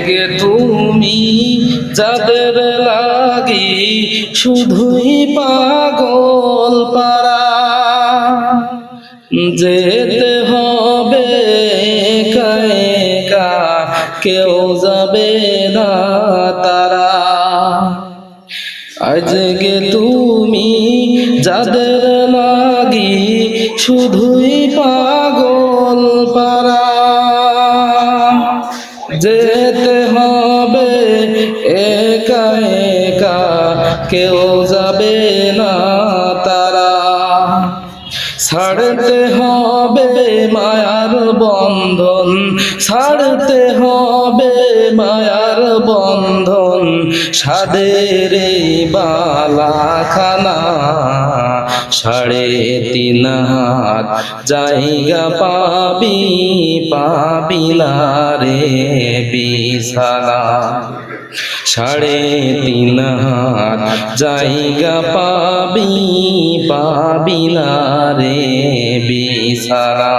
গে তুমি যাদের লাগি শুধুই পাগল পারা, যেতে হবে একা একা, কেউ যাবে না তারা। আজকে তুমি যাদের লাগি শুধুই পাগল পারা, যেতে হবে একা একা, কেউ যাবে না তারা। ছাড়তে হবে মায়ার বন্ধন, ছাড়তে হবে মায়ার বন্ধন, সাদের এই বালাখানা। 3.5 হাত জায়গা পাবি, পাবি না রে বিছানা। 3.5 হাত জায়গা পাবি, পাবি না রে বিছানা।